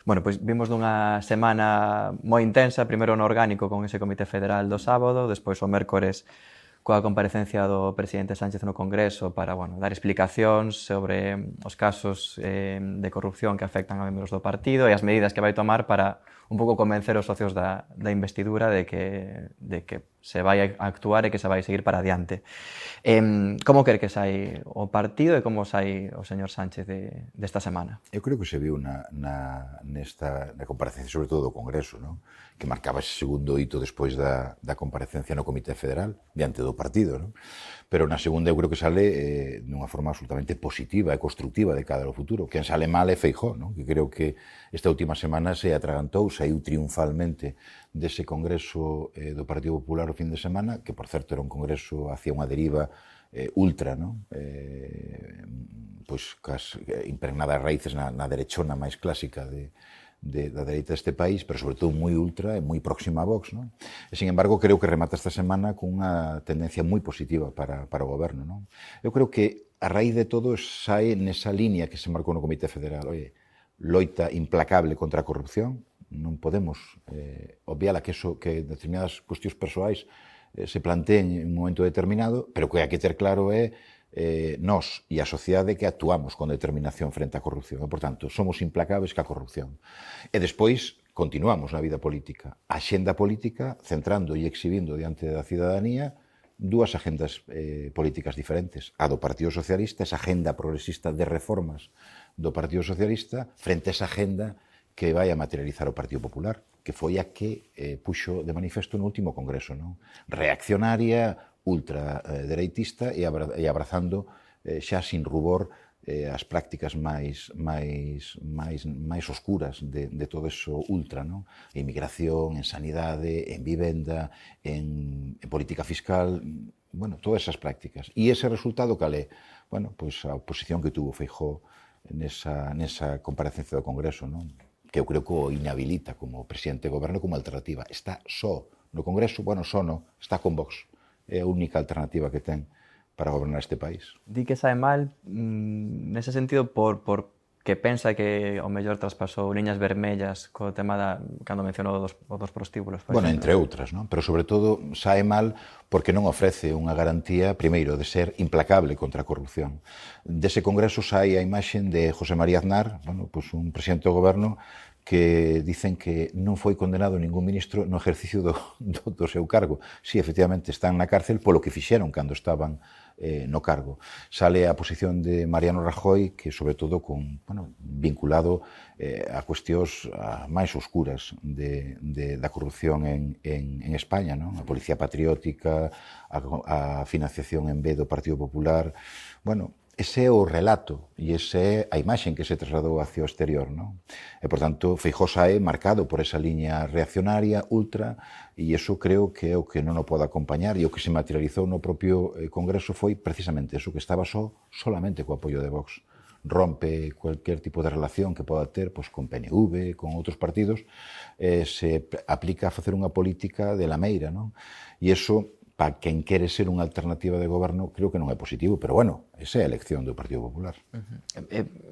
Bueno, pois vimos dunha semana moi intensa, primeiro no orgánico con ese comité federal do sábado, despois o mércores coa comparecencia do presidente Sánchez no Congreso para, bueno, dar explicacións sobre os casos de corrupción que afectan a membros do partido e as medidas que vai tomar para un pouco convencer os socios da investidura de que se vai a actuar e que se vai seguir para adiante. Como quer que sai o partido e como sai o señor Sánchez desta semana? Eu creo que se viu na comparecencia, sobre todo do Congreso, non? Que marcaba ese segundo hito despois da comparecencia no Comité Federal, diante do partido, non? Pero na segunda eu creo que sale dunha forma absolutamente positiva e constructiva de cara ao futuro. Quen sale mal é Feijóo, non? Que creo que esta última semana se atragantou, saiu triunfalmente dese Congreso do Partido Popular o fin de semana, que por certo era un congreso hacia unha deriva ultra, non? Pois impregnadas raíces na derechona máis clásica da dereita deste país, pero sobre todo moi ultra e moi próxima a Vox, non? E, sin embargo, creo que remata esta semana con unha tendencia moi positiva para o goberno, non? Eu creo que a raíz de todo sae nesa línea que se marcou no Comité Federal, loita implacable contra a corrupción, non podemos obviala que determinadas cuestións persoais se planteen en un momento determinado, pero que hai que ter claro é nós e a sociedade que actuamos con determinación frente á corrupción. E, por tanto, somos implacables ca corrupción. E despois, continuamos na vida política. A axenda política, centrando e exhibindo diante da cidadanía dúas agendas políticas diferentes. A do Partido Socialista, esa agenda progresista de reformas do Partido Socialista, frente a esa agenda que vai a materializar o Partido Popular, que foi a que puxo de manifesto no último congreso, non? Reaccionaria, ultradereitista e abrazando xa sin rubor as prácticas máis oscuras de todo eso ultra, non? En inmigración, en sanidade, en vivenda, en política fiscal, bueno, todas esas prácticas. E ese resultado cal é? Bueno, pois a oposición que tuvo Feijóo nesa comparecencia do Congreso, non? Que eu creo que o inhabilita como presidente de goberno como alternativa. Está só no Congreso, bueno, só no, está con Vox. É a única alternativa que ten para gobernar este país. Di que sae mal nese sentido por que pensa que o mellor traspasou liñas vermellas co tema cando mencionou os dos prostíbulos. Bueno, entre outras, non? Pero sobre todo sae mal porque non ofrece unha garantía, primeiro, de ser implacable contra a corrupción. Dese congreso sae a imaxe de José María Aznar, bueno, pues un presidente do goberno que dicen que non foi condenado ningún ministro no exercicio do seu cargo. Si, efectivamente, están na cárcel polo que fixeron cando estaban no cargo. Sale a posición de Mariano Rajoy, que sobre todo vinculado a cuestións máis oscuras da corrupción en España, non? A Policía Patriótica, a financiación en B do Partido Popular. Bueno, ese é o relato e ese é a imaxe que se trasladou hacia o exterior, non? E, por tanto, Feijóo sae marcado por esa liña reaccionaria, ultra, e iso creo que é o que non o pode acompañar, e o que se materializou no propio Congreso foi precisamente eso, que estaba solamente co apoio de Vox. Rompe cualquier tipo de relación que poda ter con PNV, con outros partidos, se aplica a facer unha política de lameira, non? E iso, para quen quere ser unha alternativa de goberno, creo que non é positivo, pero bueno, esa é a elección do Partido Popular.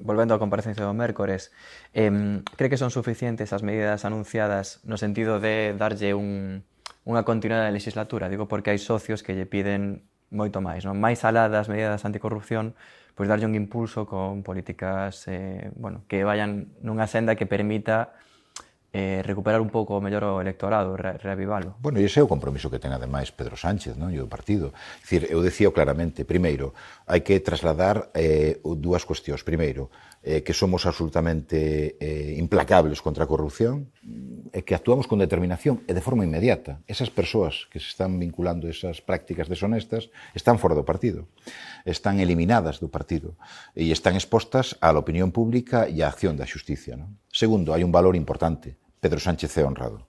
Volvendo á comparecencia do mércores, cree que son suficientes as medidas anunciadas no sentido de darlle unha continuidade da legislatura? Digo porque hai socios que lle piden moito máis, non? Máis alá das medidas anticorrupción, pois darlle un impulso con políticas que vayan nunha senda que permita recuperar un pouco mellor o electorado, reavivalo. Bueno, e ese é o compromiso que ten ademais Pedro Sánchez, non? E o partido. Dicir, eu decía claramente, primeiro, hai que trasladar dúas cuestións. Primeiro, que somos absolutamente implacables contra a corrupción, e que actuamos con determinación e de forma inmediata. Esas persoas que se están vinculando a esas prácticas deshonestas están fora do partido, están eliminadas do partido e están expostas á opinión pública e á acción da xusticia, non? Segundo, hai un valor importante. Pedro Sánchez é honrado.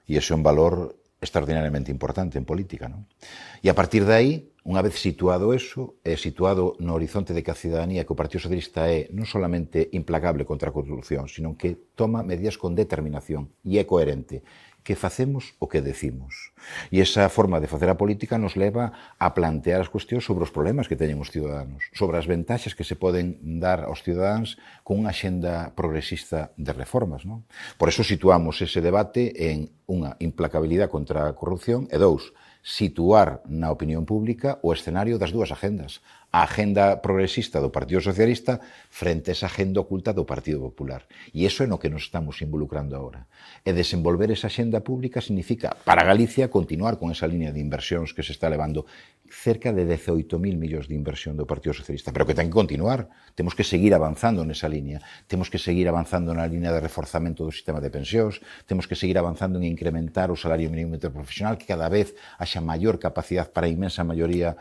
E ese é un valor extraordinariamente importante en política, non? E a partir de aí, unha vez situado eso, situado no horizonte de que a cidadanía que o Partido Socialista é non solamente implacable contra a corrupción, sino que toma medidas con determinación e é coherente que facemos o que decimos. E esa forma de facer a política nos leva a plantear as cuestións sobre os problemas que teñen os ciudadanos, sobre as ventaxas que se poden dar aos cidadáns con unha axenda progresista de reformas. Non? Por eso situamos ese debate en unha implacabilidade contra a corrupción e dous, situar na opinión pública o escenario das dúas agendas. A agenda progresista do Partido Socialista frente a esa agenda oculta do Partido Popular. E iso é no que nos estamos involucrando agora. E desenvolver esa agenda pública significa, para Galicia, continuar con esa línea de inversións que se está levando cerca de 18.000 millóns de inversión do Partido Socialista, pero que ten que continuar. Temos que seguir avanzando nesa línea. Temos que seguir avanzando na línea de reforzamento do sistema de pensións. Temos que seguir avanzando en incrementar o salario mínimo interprofesional, que cada vez haxa maior capacidade para a inmensa maioría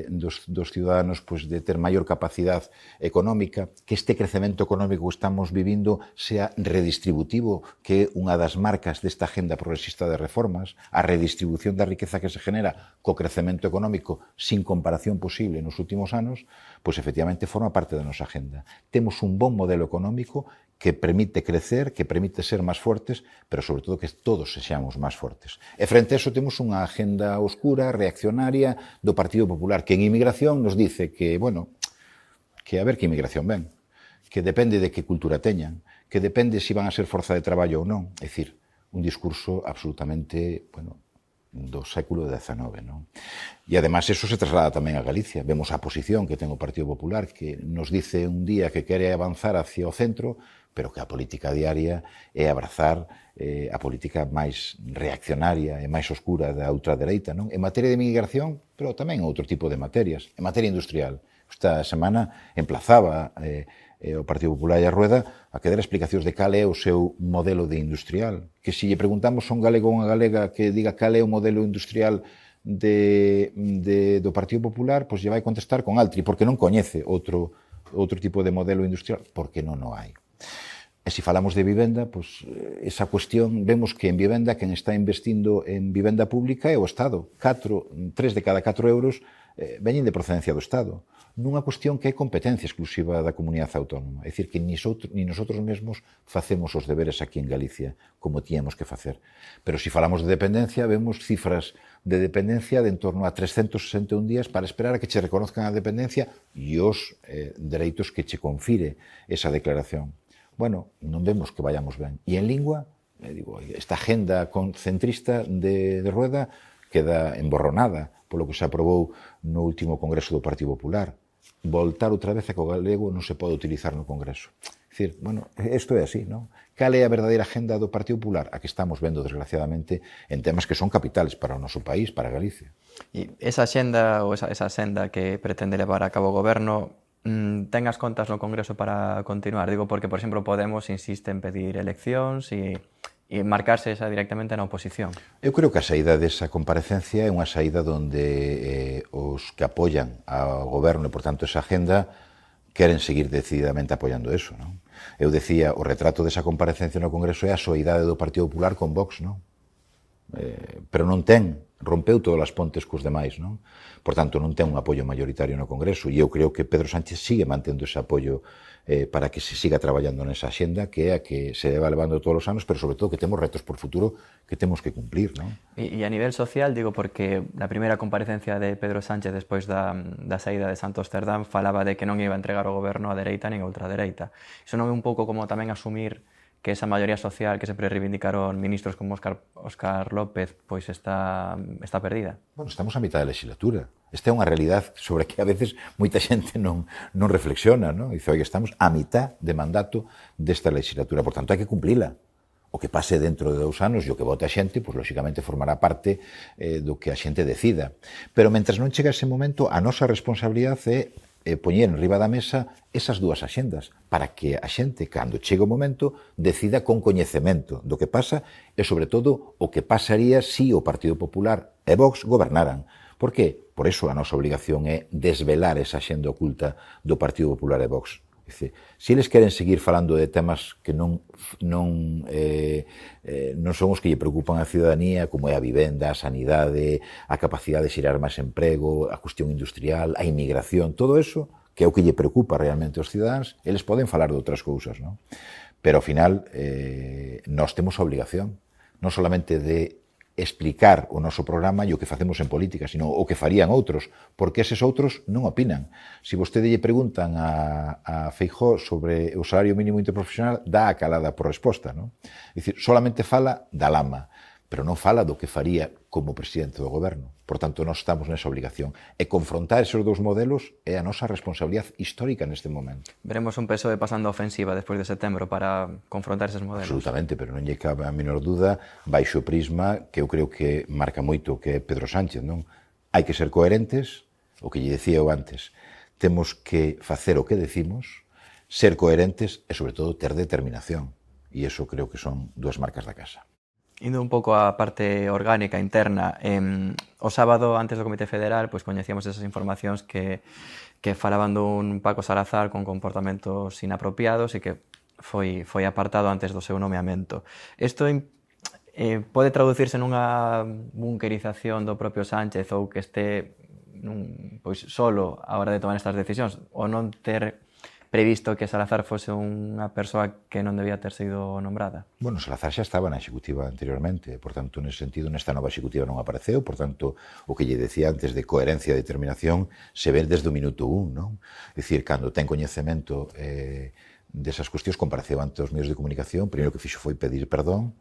dos ciudadanos pues, de ter maior capacidade económica, que este crecemento económico que estamos vivindo sea redistributivo, que é unha das marcas desta agenda progresista de reformas, a redistribución da riqueza que se genera co crecemento económico sin comparación posible nos últimos anos, pois efectivamente forma parte da nosa agenda. Temos un bon modelo económico que permite crecer, que permite ser máis fortes, pero sobre todo que todos sexamos máis fortes. E frente a eso temos unha agenda oscura, reaccionaria do Partido Popular, que en inmigración nos dice que, bueno, que a ver que inmigración ven, que depende de que cultura teñan, que depende se van a ser forza de traballo ou non. É dicir, un discurso absolutamente, bueno, do século XIX, non? E además eso se traslada tamén a Galicia. Vemos a posición que ten o Partido Popular, que nos dice un día que quere avanzar hacia o centro, pero que a política diaria é abrazar a política máis reaccionaria e máis oscura da ultradereita, non? En materia de migración, pero tamén en outro tipo de materias. En materia industrial. Esta semana emplazaba o Partido Popular e a Rueda a que der explicacións de cal é o seu modelo de industrial. Que se lle preguntamos a un galego ou unha galega que diga cal é o modelo industrial do Partido Popular, pois lle vai contestar con Altri, porque non coñece outro tipo de modelo industrial, porque non o hai. E se falamos de vivenda, pois esa cuestión, vemos que en vivenda quen está investindo en vivenda pública é o Estado. 3 de cada 4 euros veñen de procedencia do Estado. Nunha cuestión que é competencia exclusiva da comunidade autónoma. É dicir, que ni nosotros mesmos facemos os deberes aquí en Galicia, como tíamos que facer. Pero se falamos de dependencia, vemos cifras de dependencia de en torno a 361 días para esperar a que che reconozcan a dependencia e os dereitos que che confire esa declaración. Bueno, non vemos que vayamos ben. E en lingua, esta agenda centrista de Rueda queda emborronada polo que se aprobou no último Congreso do Partido Popular. Voltar outra vez a que o galego non se pode utilizar no Congreso. É dicir, bueno, isto é así, non? Cal é a verdadeira agenda do Partido Popular? A que estamos vendo, desgraciadamente, en temas que son capitales para o noso país, para Galicia. E esa axenda ou esa senda que pretende levar a cabo o goberno ten as contas no Congreso para continuar? Digo, porque, por exemplo, Podemos insiste en pedir eleccións e marcarse esa directamente na oposición. Eu creo que a saída desa comparecencia é unha saída onde os que apoian ao goberno e, por tanto, esa agenda queren seguir decididamente apoiando eso, non? Eu decía, o retrato desa comparecencia no Congreso é a soidade do Partido Popular con Vox, non? Pero non rompeu todas as pontes cos demais, non? Por tanto, non ten un apoio mayoritario no Congreso e eu creo que Pedro Sánchez sigue mantendo ese apoio para que se siga traballando nesa axenda que é a que se va levando todos os anos, pero sobre todo que temos retos por futuro que temos que cumplir, non? E a nivel social, digo, porque na primeira comparecencia de Pedro Sánchez despois da saída de Santos Cerdán falaba de que non iba a entregar o goberno a dereita nin a ultradereita. Iso non é un pouco como tamén asumir que esa maioría social que sempre reivindicaron ministros como Óscar López pois está perdida? Bueno, estamos a mitad da legislatura. Esta é unha realidade sobre a que a veces moita xente non reflexiona, non? Dice, oye, estamos a mitad de mandato desta legislatura, por tanto, hai que cumplila. O que pase dentro de 2 anos e o que vote a xente, pois, lóxicamente, formará parte do que a xente decida. Pero, mentras non chega ese momento, a nosa responsabilidade é poñer en riba da mesa esas dúas axendas para que a xente, cando chegue o momento, decida con coñecemento do que pasa e, sobre todo, o que pasaría se o Partido Popular e Vox gobernaran. Por que? Por eso a nosa obligación é desvelar esa axenda oculta do Partido Popular e Vox. Dice, se eles queren seguir falando de temas que non son os que lle preocupan a ciudadanía, como é a vivenda, a sanidade, a capacidade de xerar máis emprego, a cuestión industrial, a inmigración, todo eso, que é o que lle preocupa realmente aos cidadáns, eles poden falar de outras cousas, non? Pero ao final, nós temos a obligación non solamente de explicar o noso programa e o que facemos en política, sino o que farían outros, porque eses outros non opinan. Se vostede lle preguntan a Feijóo sobre o salario mínimo interprofesional, dá a calada por resposta, non? É dicir, solamente fala da lama, pero non fala do que faría como presidente do goberno. Por tanto, nós estamos nesa obligación. E confrontar esos dous modelos é a nosa responsabilidade histórica neste momento. Veremos un PSOE pasando a ofensiva despois de setembro para confrontar eses modelos. Absolutamente, pero non lle cabe a menor duda baixo o prisma que eu creo que marca moito que é Pedro Sánchez, non? Hai que ser coherentes, o que lle decía eu antes. Temos que facer o que decimos, ser coherentes e, sobre todo, ter determinación. E iso creo que son dúas marcas da casa. Indo un pouco á parte orgánica, interna, o sábado, antes do Comité Federal, pois coñecíamos esas informacións que falaban dun Paco Salazar con comportamentos inapropiados e que foi apartado antes do seu nomeamento. Isto pode traducirse nunha bunkerización do propio Sánchez ou que este pois solo a hora de tomar estas decisións, ou non ter previsto que Salazar fose unha persoa que non debía ter sido nombrada? Bueno, Salazar xa estaba na executiva anteriormente, por tanto, nese sentido, nesta nova executiva non apareceu, por tanto, o que lle decía antes de coherencia e determinación se ve desde o minuto 1, non? É dicir, cando ten coñecemento desas cuestións, compareceu ante os medios de comunicación, primeiro que fixo foi pedir perdón,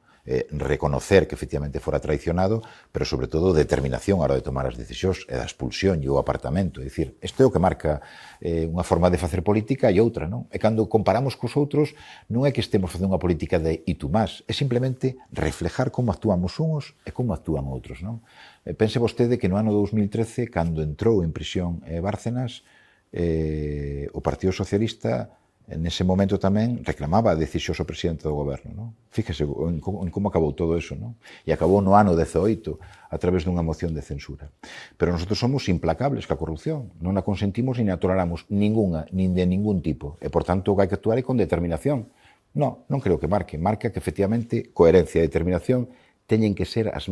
reconocer que efectivamente fora traicionado, pero sobre todo determinación a hora de tomar as decisións e da expulsión e o apartamento. É dicir, isto é o que marca unha forma de facer política e outra, non? E cando comparamos cos outros, non é que estemos facendo unha política de y tú más, é simplemente reflejar como actuamos uns e como actúan outros, non? Pense vostede que no ano 2013, cando entrou en prisión Bárcenas, o Partido Socialista nese momento tamén reclamaba a decisión ao presidente do goberno, non? Fíjese en como acabou todo eso, non? E acabou no ano 18 a través dunha moción de censura. Pero nosotros somos implacables ca corrupción, non a consentimos nin a toleramos ninguna, nin de ningún tipo, e por tanto o que hai que actuar é con determinación. Non creo que marca que efectivamente coherencia e determinación teñen que ser as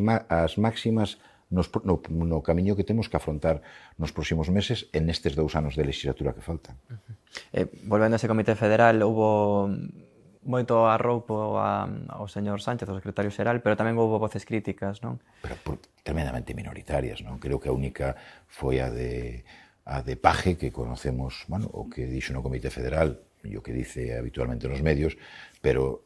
máximas no camiño que temos que afrontar nos próximos meses e nestes 2 anos de legislatura que faltan. Volvendo a ese Comité Federal, houbo moito arroupo ao señor Sánchez, ao secretario xeral, pero tamén houbo voces críticas, non? Pero tremendamente minoritarias, non? Creo que a única foi a de Paje, que conocemos, bueno, o que dixo no Comité Federal e o que dice habitualmente nos medios, pero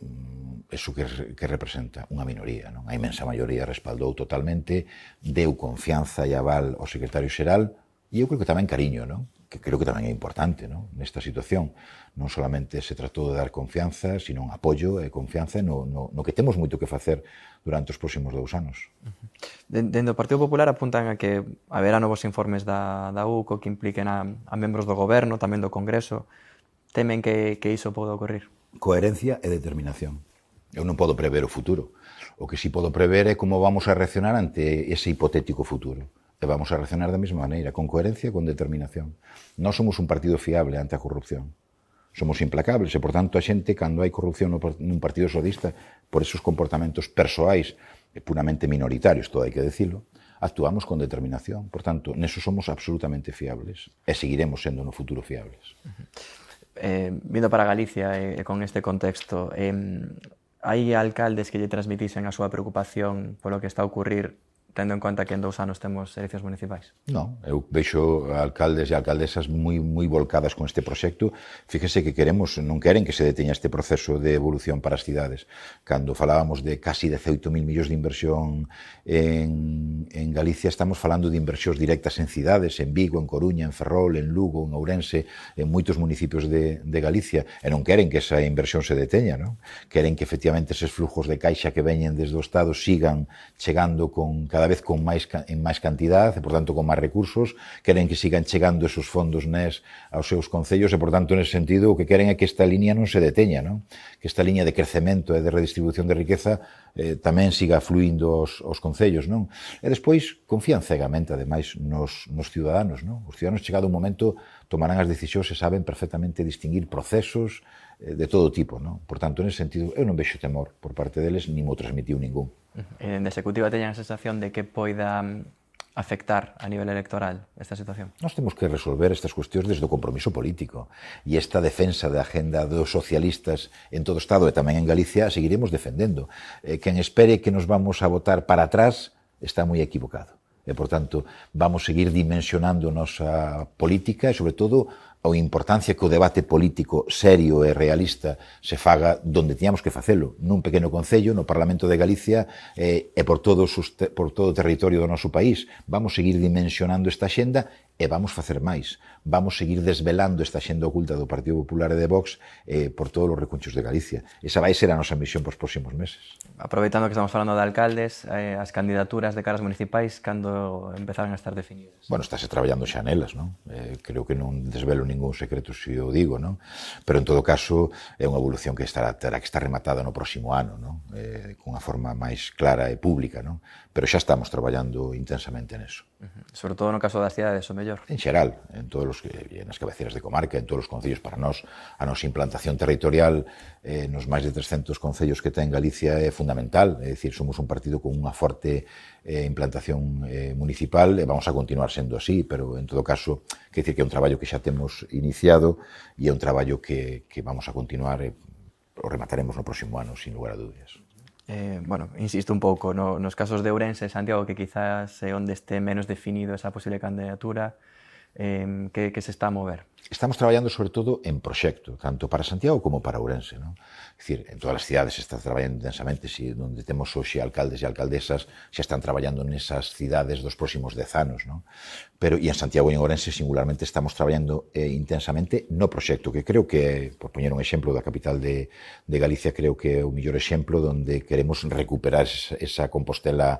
eso que representa unha minoría, non? A imensa maioría respaldou totalmente, deu confianza e aval ao secretario xeral, e eu creo que tamén cariño, non? Que creo que tamén é importante, non? Nesta situación. Non solamente se tratou de dar confianza, sino apoio e confianza no que temos moito que facer durante os próximos 2 anos. Dende o Partido Popular apuntan a que haberá novos informes da UCO que impliquen a membros do goberno, tamén do Congreso. Temen que iso poda ocorrer? Coherencia e determinación. Eu non podo prever o futuro. O que si podo prever é como vamos a reaccionar ante ese hipotético futuro. E vamos a reaccionar da mesma maneira, con coherencia e con determinación. Nós somos un partido fiable ante a corrupción. Somos implacables e, por tanto, a xente, cando hai corrupción nun partido socialista, por esos comportamentos persoais e puramente minoritarios, todo hai que decirlo, actuamos con determinación. Por tanto, neso somos absolutamente fiables e seguiremos sendo no futuro fiables. Vindo para Galicia e con este contexto, hai alcaldes que lle transmitisen a súa preocupación polo que está a ocurrir tendo en conta que en 2 anos temos eleccións municipais? Non, eu vexo alcaldes e alcaldesas moi volcadas con este proxecto. Fíjese que non queren que se deteña este proceso de evolución para as cidades. Cando falábamos de casi 18.000 millóns de inversión en Galicia, estamos falando de inversións directas en cidades, en Vigo, en Coruña, en Ferrol, en Lugo, en Ourense, en moitos municipios de Galicia, e non queren que esa inversión se deteña, non? Queren que efectivamente eses flujos de caixa que veñen desde o Estado sigan chegando cada vez en máis cantidad e, por tanto, con máis recursos, queren que sigan chegando esos fondos NES aos seus concellos e, por tanto, nese sentido, o que queren é que esta liña non se deteña, non? Que esta liña de crecemento e de redistribución de riqueza tamén siga fluindo aos concellos, non? E despois, confían cegamente, ademais, nos ciudadanos, non? Os ciudadanos, chegado un momento, tomarán as decisións e saben perfectamente distinguir procesos de todo tipo, non? Por tanto, nese sentido, eu non vexo temor por parte deles, nin o transmitiu ningún. En executiva teñan a sensación de que poida afectar a nivel electoral esta situación? Nós temos que resolver estas cuestións desde o compromiso político e esta defensa da agenda dos socialistas en todo o Estado e tamén en Galicia a seguiremos defendendo. Quen espere que nos vamos a votar para atrás está moi equivocado. E, por tanto, vamos seguir dimensionando a nosa política e, sobre todo, a importancia que o debate político serio e realista se faga donde tiñamos que facelo, nun pequeno concello, no Parlamento de Galicia e por todo o territorio do noso país. Vamos seguir dimensionando esta xenda e vamos facer máis. Vamos seguir desvelando esta xenda oculta do Partido Popular e de Vox por todos os recunchos de Galicia. Esa vai ser a nosa misión para os próximos meses. Aproveitando que estamos falando de alcaldes, as candidaturas de caras municipais, cando empezaron a estar definidas? Bueno, estáse traballando xa nelas, non? Creo que non desvelo ningún secreto se o digo, non? Pero en todo caso é unha evolución que terá que estar rematada no próximo ano, non? Cunha forma máis clara e pública, non? Pero xa estamos traballando intensamente neso. Sobre todo no caso das cidades, o mellor? En xeral, en todos nas cabeceiras de comarca, en todos os concellos para nós, a nosa implantación territorial nos máis de 300 concellos que ten Galicia é fundamental, é dicir, somos un partido con unha forte implantación municipal e vamos a continuar sendo así, pero en todo caso, quer dicir que é un traballo que xa temos iniciado e é un traballo que vamos a continuar e o remataremos no próximo ano, sin lugar a dúbidas. Bueno, insisto un pouco, nos casos de Ourense e Santiago, que quizás é onde este menos definido esa posible candidatura, que se está a mover? Estamos traballando sobre todo en proxecto, tanto para Santiago como para Ourense, non? É dicir, en todas as cidades se está traballando intensamente, onde temos hoxe alcaldes e alcaldesas xa están traballando nesas cidades dos próximos 10 anos, non? Pero, e en Santiago e en Ourense, singularmente, estamos traballando intensamente no proxecto, que creo que, por poñer un exemplo da capital de Galicia, creo que é o mellor exemplo donde queremos recuperar esa Compostela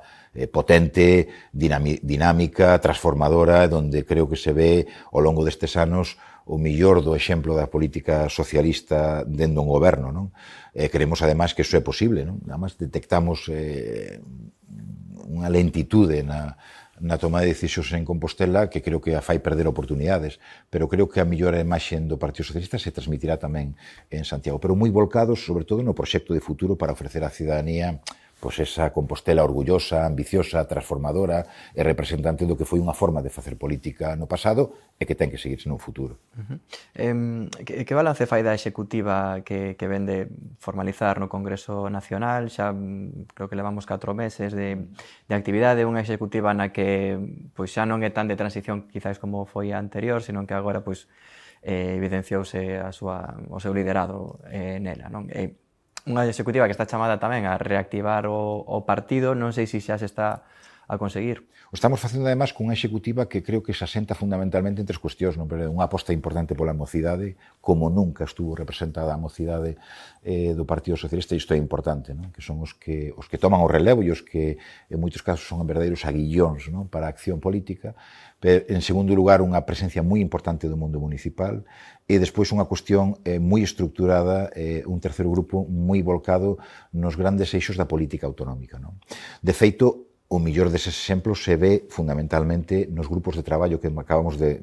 potente, dinámica, transformadora, donde creo que se ve ao longo destes anos o millor do exemplo da política socialista dentro un goberno, non? Queremos, ademais, que iso é posible, non? Ademais, detectamos unha lentitude na toma de decisións en Compostela que creo que a fai perder oportunidades, pero creo que a mellor imaxe do Partido Socialista se transmitirá tamén en Santiago, pero moi volcados, sobre todo, no proxecto de futuro para ofrecer á cidadanía pois esa Compostela orgullosa, ambiciosa, transformadora e representante do que foi unha forma de facer política no pasado e que ten que seguirse no futuro. Que balance fai da executiva que ven de formalizar no Congreso Nacional? Xa creo que levamos 4 meses de actividade, unha executiva na que pois xa non é tan de transición quizás como foi a anterior, sino que agora pois evidenciouse o seu liderado nela, non? Unha executiva que está chamada tamén a reactivar o partido, non sei se xa se está a conseguir. O estamos facendo, además, cunha executiva que creo que se asenta fundamentalmente en 3 cuestións, non? Pero unha aposta importante pola mocidade, como nunca estuvo representada a mocidade do Partido Socialista, e isto é importante, non? Que son os que toman o relevo e os que, en moitos casos, son verdadeiros aguillóns, non? Para a acción política. Pero, en segundo lugar, unha presencia moi importante do mundo municipal, e despois unha cuestión moi estructurada, un terceiro grupo moi volcado nos grandes eixos da política autonómica, non? De feito, o millor deses exemplos se ve fundamentalmente nos grupos de traballo que acabamos de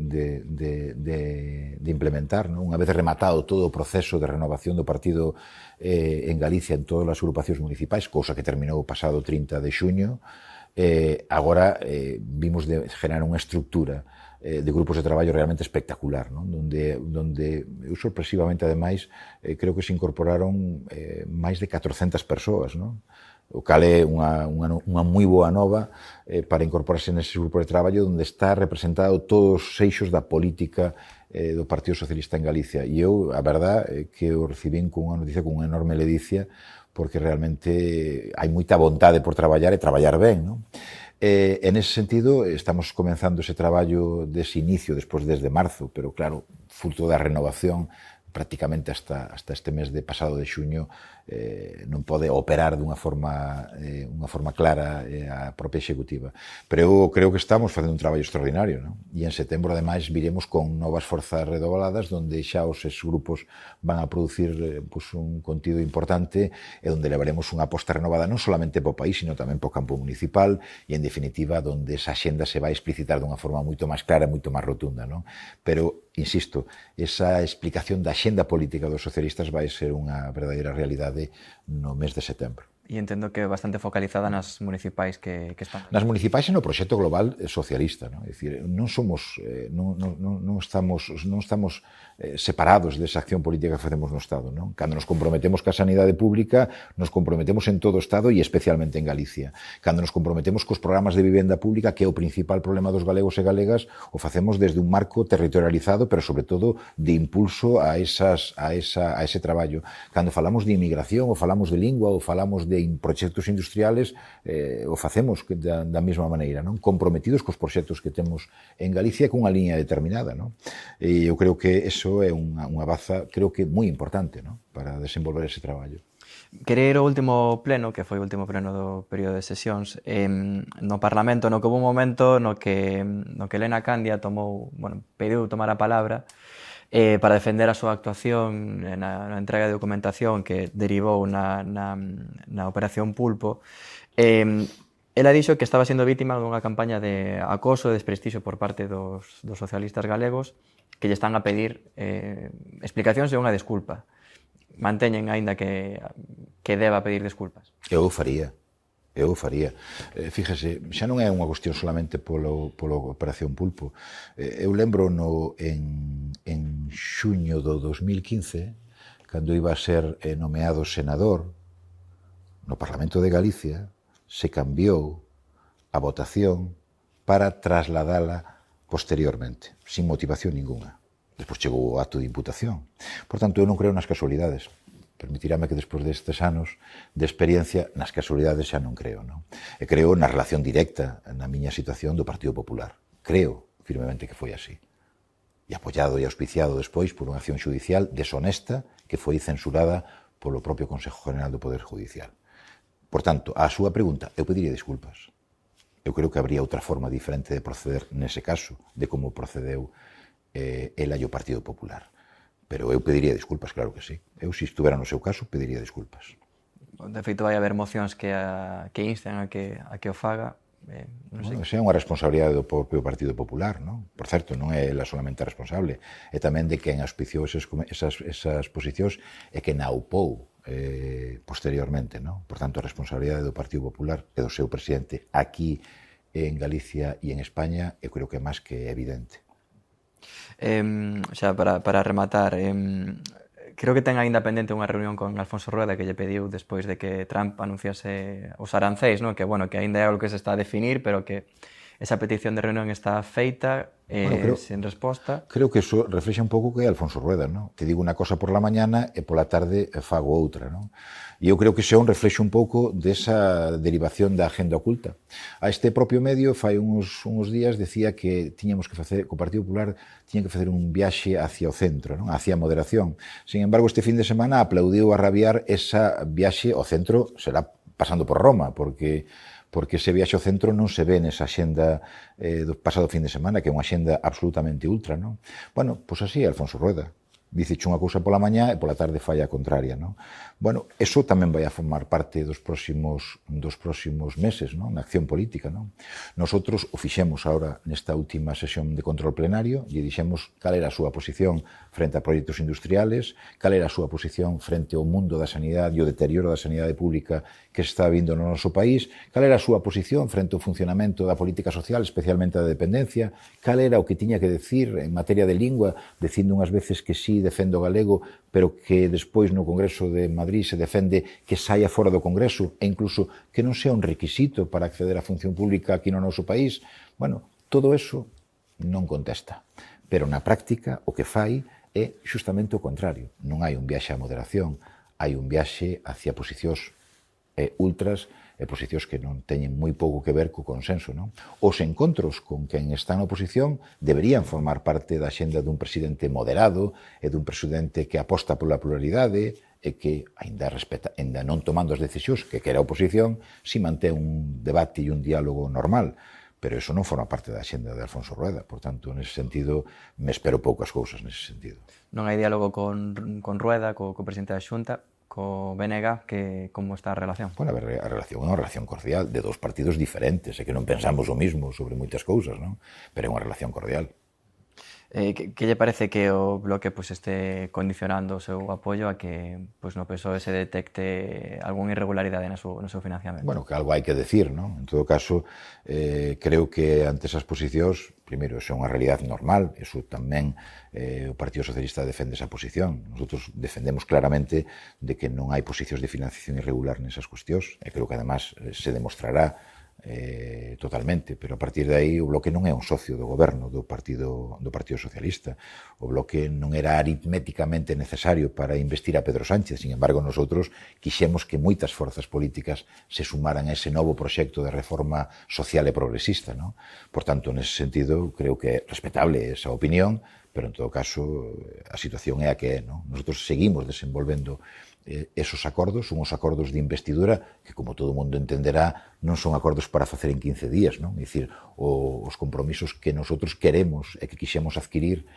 implementar, non? Unha vez rematado todo o proceso de renovación do partido en Galicia en todas as agrupacións municipais, cousa que terminou o pasado 30 de xuño, agora vimos de generar unha estructura de grupos de traballo realmente espectacular, non? Donde eu sorpresivamente, ademais, creo que se incorporaron máis de 400 persoas, non? O cal é unha moi boa nova para incorporarse nese grupo de traballo onde está representado todos os eixos da política do Partido Socialista en Galicia. E eu, a verdad, que o recibín con unha noticia con unha enorme ledicia, porque realmente hai moita vontade por traballar e traballar ben, non? En ese sentido, estamos comenzando ese traballo dese inicio, despois desde marzo, pero claro, fruto da renovación, prácticamente hasta este mes de pasado de xuño non pode operar dunha forma clara a propia executiva. Pero eu creo que estamos facendo un traballo extraordinario, non? E en setembro, ademais, viremos con novas forzas redobladas, donde xa os grupos van a producir un contido importante e donde levaremos unha aposta renovada non solamente para o país, sino tamén para o campo municipal e, en definitiva, donde esa axenda se vai explicitar dunha forma moito máis clara e moito máis rotunda, non? Pero, insisto, esa explicación da axenda política dos socialistas vai ser unha verdadeira realidade no mes de setembro. E entendo que é bastante focalizada nas municipais que están. Nas municipais e no proxecto global socialista, non? É dicir, non somos, non estamos separados desa acción política que facemos no Estado, non? Cando nos comprometemos ca sanidade pública, nos comprometemos en todo o Estado e especialmente en Galicia. Cando nos comprometemos cos programas de vivenda pública, que é o principal problema dos galegos e galegas, o facemos desde un marco territorializado, pero sobre todo de impulso a ese traballo. Cando falamos de inmigración, ou falamos de lingua, ou falamos de proxectos industriales, o facemos da mesma maneira, non? Comprometidos cos proxectos que temos en Galicia con unha liña determinada, non? E eu creo que eso é unha baza, creo que moi importante, non? Para desenvolver ese traballo. Quería ir ao último pleno, que foi o último pleno do período de sesións, no Parlamento, no que houve un momento no que Elena Candia pediu tomar a palabra para defender a súa actuación na entrega de documentación que derivou na Operación Pulpo. Ela dixo que estaba sendo vítima dunha campaña de acoso e desprestixio por parte dos socialistas galegos que lle están a pedir explicacións e unha desculpa. Manteñen aínda que deba pedir desculpas. Eu faría. Fíjese, xa non é unha cuestión solamente polo Operación Pulpo. Eu lembro en xuño do 2015, cando iba a ser nomeado senador no Parlamento de Galicia, se cambiou a votación para trasladala posteriormente, sin motivación ninguna. Despois chegou o acto de imputación. Por tanto, eu non creo nas casualidades. Permitirame que despois destes anos de experiencia nas casualidades xa non creo, non? E creo na relación directa na miña situación do Partido Popular. Creo firmemente que foi así. E apoiado e auspiciado despois por unha acción judicial deshonesta que foi censurada polo propio Consejo General do Poder Judicial. Por tanto, a súa pregunta, eu pediría disculpas. Eu creo que habría outra forma diferente de proceder nese caso de como procedeu ela e o Partido Popular. Pero eu pediría disculpas, claro que sí. Eu, se estuvera no seu caso, pediría disculpas. De feito, vai haber mocións que insten a que o faga. Esa é unha responsabilidade do propio Partido Popular, non? Por certo, non é ela solamente responsable, é tamén de quen auspiciou esas posicións e quen aupou posteriormente, non? Por tanto, a responsabilidade do Partido Popular e do seu presidente aquí en Galicia e en España, eu creo que é máis que evidente. Xa, para rematar, creo que ten aínda pendente unha reunión con Alfonso Rueda que lle pediu despois de que Trump anunciase os aranceis, non? Que aínda é algo que se está a definir, pero que esa petición de reunión está feita sen resposta. Creo que eso reflexa un pouco que é Alfonso Rueda, non? Que digo unha cosa por la mañana e pola tarde fago outra, non? E eu creo que xa un reflexo un pouco desa derivación da agenda oculta. A este propio medio, fai uns días, decía que tiñamos que facer, que o Partido Popular tiña que facer un viaxe hacia o centro, non? Hacia a moderación. Sin embargo, este fin de semana aplaudiu a rabiar esa viaxe ao centro, será pasando por Roma, porque ese viaxe ao centro non se ve nesa axenda do pasado fin de semana, que é unha axenda absolutamente ultra, non? Bueno, pois así é Alfonso Rueda. Diceche unha cousa pola mañá e pola tarde fai a contraria, non? Bueno, eso tamén vai a formar parte dos próximos meses, non? Na acción política, non? Nosotros o fixemos agora nesta última sesión de control plenario e dixemos cal era a súa posición frente a proxectos industriales, cal era a súa posición frente ao mundo da sanidade e o deterioro da sanidade pública que se está vindo no noso país, cal era a súa posición frente ao funcionamento da política social, especialmente da dependencia, cal era o que tiña que decir en materia de lingua, dicindo unhas veces que sí defende o galego, pero que despois no Congreso de Madrid se defende que saia fora do Congreso e incluso que non sea un requisito para acceder á función pública aquí no noso país. Bueno, todo eso non contesta. Pero na práctica o que fai é justamente o contrario. Non hai un viaxe á moderación, hai un viaxe hacia posicións ultras e posicións que non teñen moi pouco que ver co consenso, non? Os encontros con quen está na oposición deberían formar parte da xenda dun presidente moderado e dun presidente que aposta pola pluralidade e que, aínda non tomando as decisións que quere a oposición, si mantén un debate e un diálogo normal. Pero eso non forma parte da xenda de Alfonso Rueda. Por tanto, nese sentido, me espero poucas cousas nese sentido. Non hai diálogo con Rueda, co presidente da Xunta, co BNG, que como está a relación? Bueno, a relación é unha relación cordial de dous partidos diferentes e que non pensamos o mismo sobre moitas cousas, non? Pero é unha relación cordial. Que lle parece que o Bloque este condicionando o seu apoio a que no PSOE se detecte algunha irregularidade no seu financiamento? Bueno, que algo hai que decir, non? En todo caso, creo que ante esas posicións, primeiro, é unha realidade normal, eso tamén o Partido Socialista defende esa posición. Nosotros defendemos claramente de que non hai posicións de financiación irregular nesas cuestións, e creo que además se demostrará totalmente, pero a partir de aí o Bloque non é un socio do goberno do Partido Socialista. O Bloque non era aritméticamente necesario para investir a Pedro Sánchez, sin embargo, nosotros quixemos que moitas forzas políticas se sumaran a ese novo proxecto de reforma social e progresista, non? Por tanto, nese sentido, creo que é respetable esa opinión, pero en todo caso a situación é a que é, non? Nosotros seguimos desenvolvendo esos acordos, son os acordos de investidura que, como todo o mundo entenderá, non son acordos para facer en 15 días, non? É dicir, os compromisos que nosotros queremos e que quixemos adquirir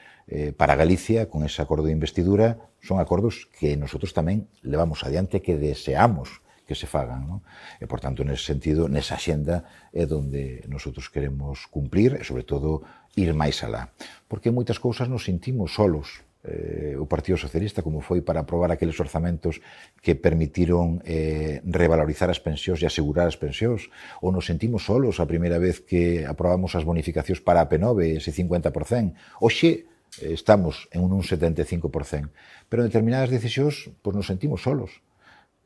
para Galicia con ese acordo de investidura son acordos que nosotros tamén levamos adiante, que deseamos que se fagan, non? E, por tanto, nese sentido, nesa axenda é onde nosotros queremos cumplir e, sobre todo, ir máis alá. Porque moitas cousas nos sentimos solos, o Partido Socialista, como foi para aprobar aqueles orzamentos que permitiron revalorizar as pensións e asegurar as pensións, ou nos sentimos solos a primeira vez que aprobamos as bonificacións para a P9, ese 50%. Hoxe estamos en un 75%, pero en determinadas decisións nos sentimos solos,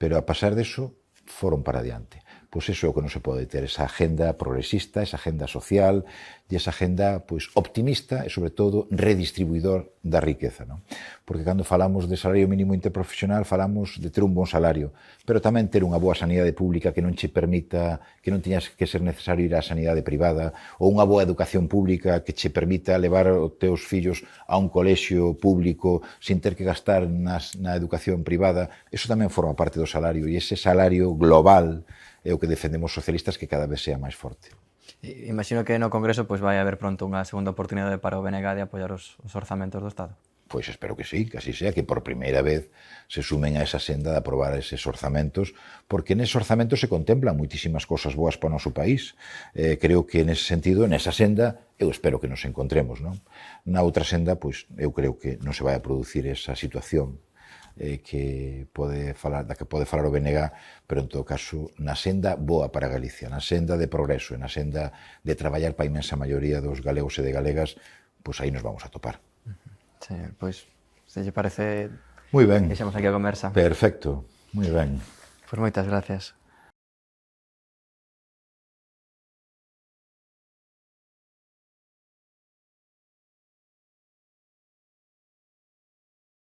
pero a pasar deso foron para adiante. Pois iso é o que non se pode ter, esa agenda progresista, esa agenda social e esa agenda optimista e, sobre todo, redistribuidor da riqueza, non? Porque cando falamos de salario mínimo interprofesional falamos de ter un bon salario, pero tamén ter unha boa sanidade pública que non che permita, que non teñas que ser necesario ir á sanidade privada, ou unha boa educación pública que che permita levar os teus fillos a un colexio público sin ter que gastar na educación privada. Eso tamén forma parte do salario, e ese salario global é o que defendemos socialistas, que cada vez sea máis forte. Imagino que no Congreso vai haber pronto unha segunda oportunidade para o BNG de apoiar os orzamentos do Estado. Pois espero que sí, que así sea, que por primeira vez se sumen a esa senda de aprobar eses orzamentos, porque neses orzamentos se contemplan moitísimas cosas boas para o noso país. Creo que nese sentido, nesa senda, eu espero que nos encontremos, non? Na outra senda, pois, eu creo que non se vai a producir esa situación da que pode falar o BNG, pero en todo caso na senda boa para Galicia, na senda de progreso, na senda de traballar para a imensa maioría dos galegos e de galegas, pois aí nos vamos a topar. Señor, pois, se lle parece, moi ben, deixamos aquí a conversa. Perfecto, moi ben. Pois moitas gracias.